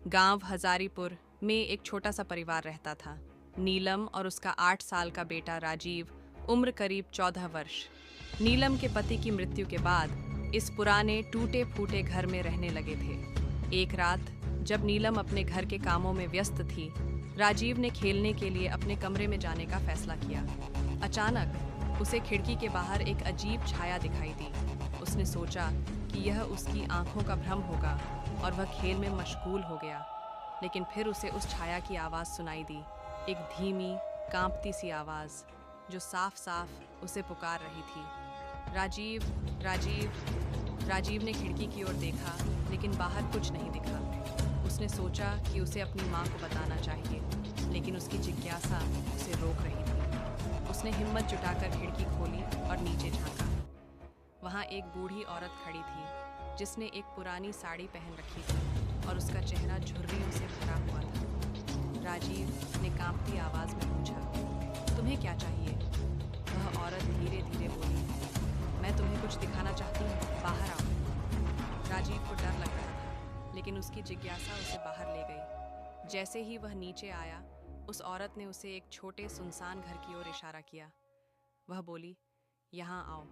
गांव हजारीपुर में एक छोटा सा परिवार रहता था। नीलम और उसका 8 साल का बेटा राजीव, उम्र करीब 14 वर्ष। नीलम के पति की मृत्यु के बाद इस पुराने टूटे फूटे घर में रहने लगे थे। एक रात जब नीलम अपने घर के कामों में व्यस्त थी, राजीव ने खेलने के लिए अपने कमरे में जाने का फैसला किया। अचानक उसे खिड़की के बाहर एक अजीब छाया दिखाई दी। उसने सोचा कि यह उसकी आंखों का भ्रम होगा और वह खेल में मशगूल हो गया। लेकिन फिर उसे उस छाया की आवाज़ सुनाई दी, एक धीमी, कांपती सी आवाज़ जो साफ साफ उसे पुकार रही थी, राजीव, राजीव। राजीव ने खिड़की की ओर देखा, लेकिन बाहर कुछ नहीं दिखा। उसने सोचा कि उसे अपनी माँ को बताना चाहिए, लेकिन उसकी जिज्ञासा उसे रोक रही थी। उसने हिम्मत जुटाकर खिड़की खोली और नीचे झांका। वहाँ एक बूढ़ी औरत खड़ी थी, जिसने एक पुरानी साड़ी पहन रखी थी और उसका चेहरा झुर्रियों से भरा हुआ था। राजीव ने कांपती आवाज़ में पूछा, तुम्हें क्या चाहिए? वह औरत धीरे धीरे बोली, मैं तुम्हें कुछ दिखाना चाहती हूँ, बाहर आओ। राजीव को डर लग रहा था, लेकिन उसकी जिज्ञासा उसे बाहर ले गई। जैसे ही वह नीचे आया, उस औरत ने उसे एक छोटे सुनसान घर की ओर इशारा किया। वह बोली, यहाँ आओ।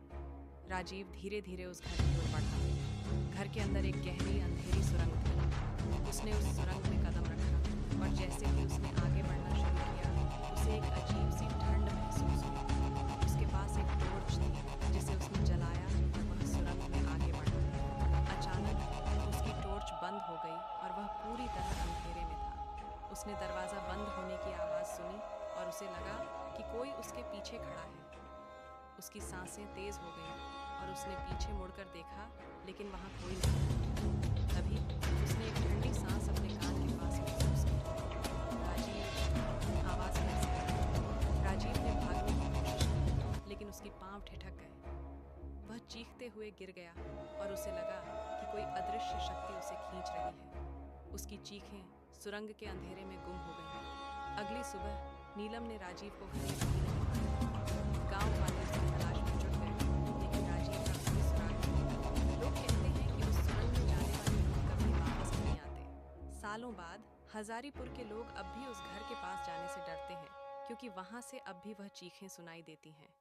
राजीव धीरे धीरे उस घर की ओर बढ़ा। घर के अंदर एक गहरी अंधेरी सुरंग थी। उसने उस सुरंग में कदम रखा और जैसे ही उसने आगे बढ़ना शुरू किया, उसे एक अजीब सी ठंड महसूस हुई। उसके पास एक टॉर्च थी, जिसे उसने जलाया और वह सुरंग में आगे बढ़ा। अचानक उसकी टॉर्च बंद हो गई और वह पूरी तरह अंधेरे में था। उसने दरवाज़ा बंद होने की आवाज़ सुनी और उसे लगा कि कोई उसके पीछे खड़ा है। उसकी सांसें तेज हो गईं और उसने पीछे मुड़कर देखा, लेकिन वहाँ कोई नहीं। तभी उसने एक ठंडी सांस अपने कान के पास महसूस की। राजीव, आवाज़ कैसे आई? राजीव ने भागने की कोशिश की, लेकिन उसके पांव ठिठक गए। वह चीखते हुए गिर गया और उसे लगा कि कोई अदृश्य शक्ति उसे खींच रही है। उसकी चीखें सुरंग के अंधेरे में गुम हो गईं। अगली सुबह नीलम ने राजीव को घर में नहीं पाया। गाँव वाले उसकी तलाश में जुट गए, लेकिन राजीव का कोई सुराग नहीं। लोग कहते हैं कि उस सुरंग में जाने वाले लोग कभी वापस नहीं आते। सालों बाद हजारीपुर के लोग अब भी उस घर के पास जाने से डरते हैं, क्योंकि वहां से अब भी वह चीखें सुनाई देती हैं।